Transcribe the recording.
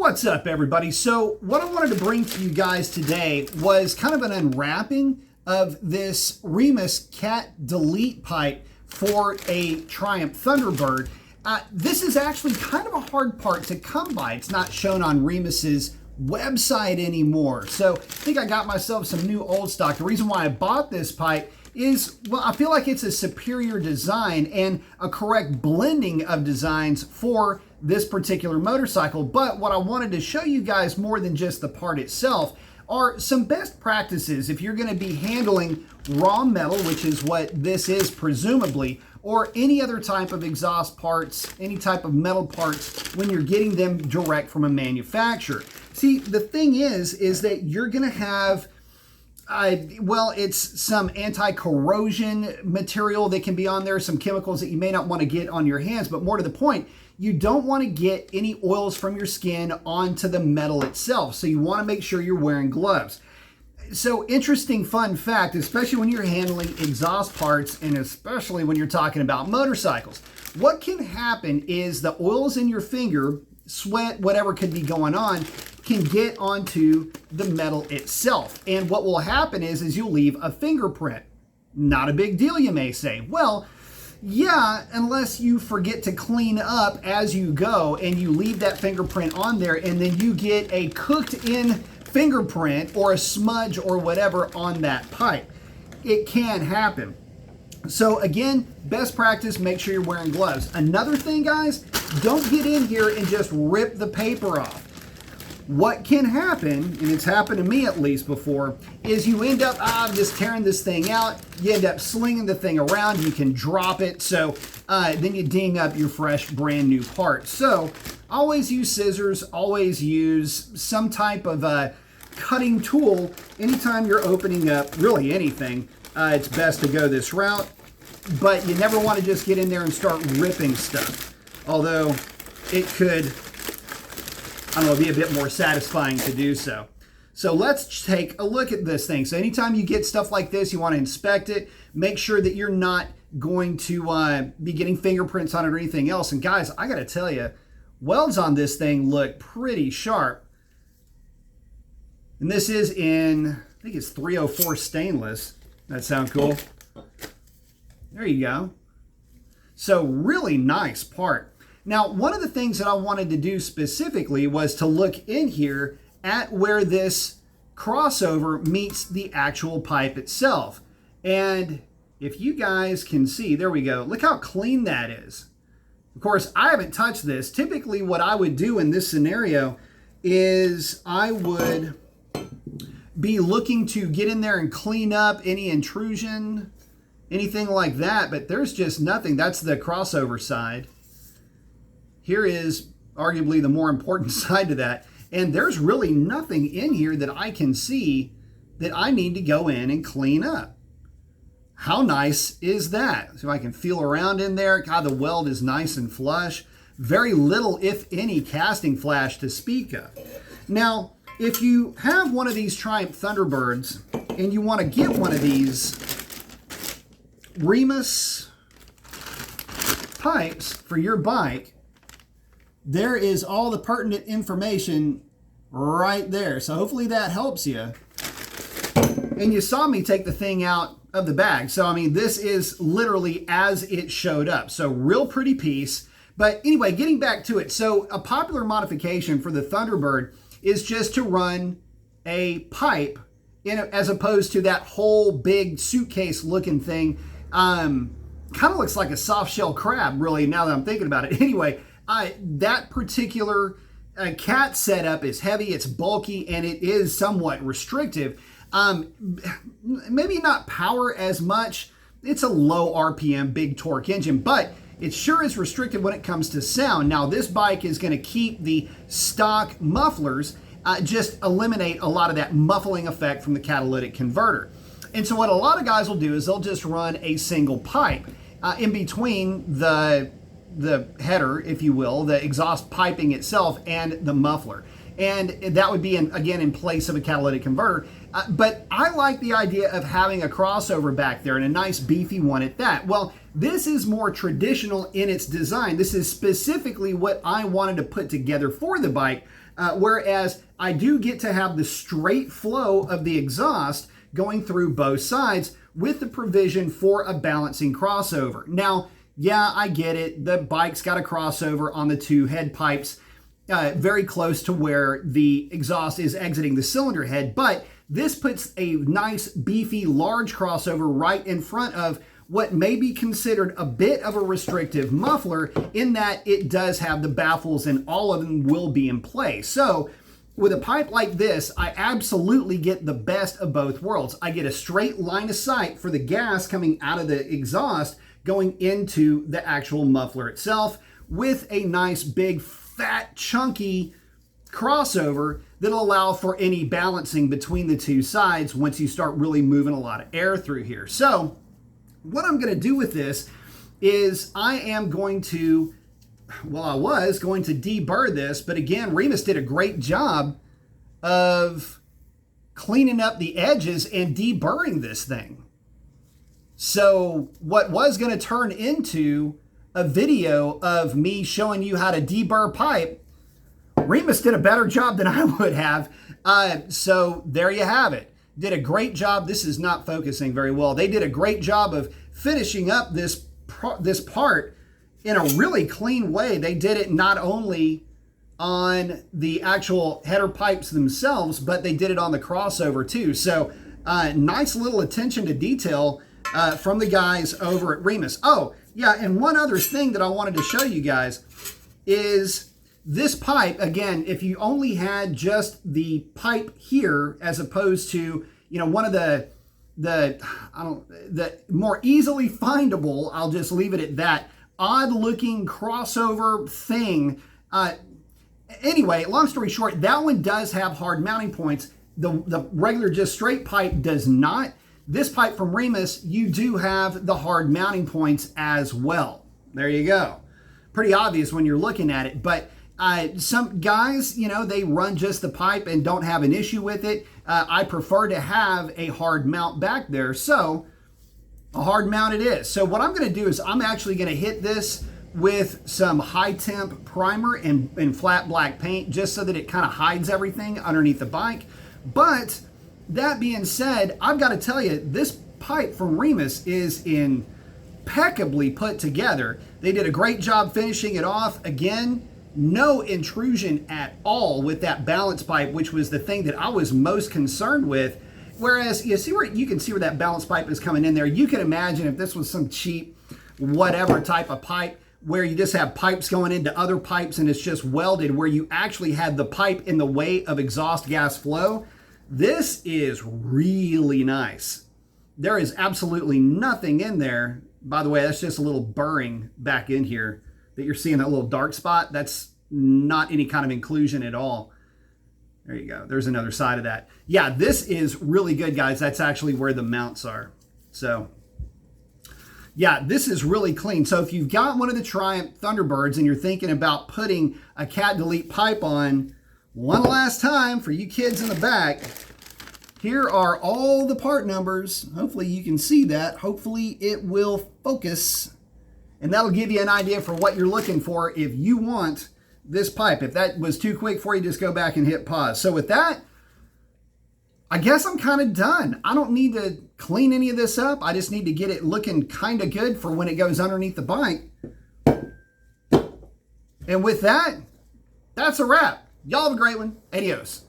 What's up, everybody? So what I wanted to bring to you guys today was kind of an unwrapping of this Remus cat delete pipe for a Triumph Thunderbird. This is actually kind of a hard part to come by. It's not shown on Remus's website anymore. So I think I got myself some new old stock. The reason why I bought this pipe is, well, I feel like it's a superior design and a correct blending of designs for this particular motorcycle. But what I wanted to show you guys more than just the part itself are some best practices if you're going to be handling raw metal, which is what this is presumably, or any other type of exhaust parts, any type of metal parts when you're getting them direct from a manufacturer. See, the thing is that you're going to have well, it's some anti-corrosion material that can be on there, some chemicals that you may not want to get on your hands, but more to the point, you don't want to get any oils from your skin onto the metal itself. So you want to make sure you're wearing gloves. So interesting fun fact, especially when you're handling exhaust parts and especially when you're talking about motorcycles. What can happen is the oils in your finger, sweat, whatever could be going on, can get onto the metal itself. And what will happen is you'll leave a fingerprint. Not a big deal, you may say. Well, yeah, unless you forget to clean up as you go and you leave that fingerprint on there and then you get a cooked in fingerprint or a smudge or whatever on that pipe. It can happen. So again, best practice, make sure you're wearing gloves. Another thing, guys, don't get in here and just rip the paper off. What can happen, and it's happened to me at least before, is you end up just tearing this thing out. You end up slinging the thing around. You can drop it. So then you ding up your fresh, brand new part. So always use scissors. Always use some type of cutting tool. Anytime you're opening up really anything, it's best to go this route. But you never want to just get in there and start ripping stuff. Although it could, I don't know, be a bit more satisfying to do so. So let's take a look at this thing. So anytime you get stuff like this, you want to inspect it. Make sure that you're not going to be getting fingerprints on it or anything else. And guys, I got to tell you, welds on this thing look pretty sharp. And this is in, I think it's 304 stainless. That sound cool? There you go. So really nice part. Now, one of the things that I wanted to do specifically was to look in here at where this crossover meets the actual pipe itself. And if you guys can see, there we go. Look how clean that is. Of course, I haven't touched this. Typically, what I would do in this scenario is I would be looking to get in there and clean up any intrusion, anything like that, but there's just nothing. That's the crossover side. Here is arguably the more important side to that. And there's really nothing in here that I can see that I need to go in and clean up. How nice is that? So I can feel around in there. God, the weld is nice and flush. Very little, if any, casting flash to speak of. Now, if you have one of these Triumph Thunderbirds and you want to get one of these Remus pipes for your bike, there is all the pertinent information right there. So hopefully that helps you. And you saw me take the thing out of the bag. So, I mean, this is literally as it showed up. So real pretty piece. But anyway, getting back to it. So a popular modification for the Thunderbird is just to run a pipe as opposed to that whole big suitcase looking thing. Kind of looks like a soft shell crab, really, now that I'm thinking about it. Anyway, that particular cat setup is heavy, it's bulky, and it is somewhat restrictive. Maybe not power as much. It's a low RPM, big torque engine, but it sure is restricted when it comes to sound. Now, this bike is going to keep the stock mufflers, just eliminate a lot of that muffling effect from the catalytic converter. And so what a lot of guys will do is they'll just run a single pipe in between the header, if you will, the exhaust piping itself and the muffler. And that would be, again, in place of a catalytic converter. But I like the idea of having a crossover back there and a nice beefy one at that. Well, this is more traditional in its design. This is specifically what I wanted to put together for the bike. whereas I do get to have the straight flow of the exhaust going through both sides with the provision for a balancing crossover. Now, yeah, I get it. The bike's got a crossover on the two head pipes very close to where the exhaust is exiting the cylinder head, but this puts a nice, beefy, large crossover right in front of what may be considered a bit of a restrictive muffler, in that it does have the baffles and all of them will be in place. So with a pipe like this, I absolutely get the best of both worlds. I get a straight line of sight for the gas coming out of the exhaust going into the actual muffler itself, with a nice big fat chunky crossover that'll allow for any balancing between the two sides once you start really moving a lot of air through here. So what I'm going to do with this is I am going to, well, I was going to deburr this, but again, Remus did a great job of cleaning up the edges and deburring this thing. So what was going to turn into a video of me showing you how to deburr pipe, Remus did a better job than I would have. So there you have it. Did a great job. This is not focusing very well. They did a great job of finishing up this part in a really clean way. They did it not only on the actual header pipes themselves, but they did it on the crossover too. So nice little attention to detail from the guys over at Remus. Oh, yeah, and one other thing that I wanted to show you guys is this pipe. Again, if you only had just the pipe here as opposed to, you know, one of the more easily findable, I'll just leave it at that, odd looking crossover thing. Anyway, long story short, that one does have hard mounting points. The regular just straight pipe does not. This pipe from Remus, you do have the hard mounting points as well. There you go. Pretty obvious when you're looking at it, but some guys, you know, they run just the pipe and don't have an issue with it. I prefer to have a hard mount back there, so a hard mount it is. So what I'm going to do is I'm actually going to hit this with some high temp primer and flat black paint, just so that it kind of hides everything underneath the bike. But that being said, I've got to tell you, this pipe from Remus is impeccably put together. They did a great job finishing it off. Again, no intrusion at all with that balance pipe, which was the thing that I was most concerned with. Whereas you can see where that balance pipe is coming in there. You can imagine if this was some cheap whatever type of pipe where you just have pipes going into other pipes and it's just welded, where you actually had the pipe in the way of exhaust gas flow. This is really nice. There is absolutely nothing in there. By the way, that's just a little burring back in here that you're seeing, that little dark spot. That's not any kind of inclusion at all. There you go. There's another side of that. Yeah, this is really good, guys. That's actually where the mounts are. So yeah, this is really clean. So if you've got one of the Triumph Thunderbirds and you're thinking about putting a cat delete pipe on, one last time for you kids in the back, here are all the part numbers. Hopefully you can see that. Hopefully it will focus, and that'll give you an idea for what you're looking for if you want this pipe. If that was too quick for you, just go back and hit pause. So with that, I guess I'm kind of done. I don't need to clean any of this up. I just need to get it looking kind of good for when it goes underneath the bike. And with that, that's a wrap. Y'all have a great one. Adios.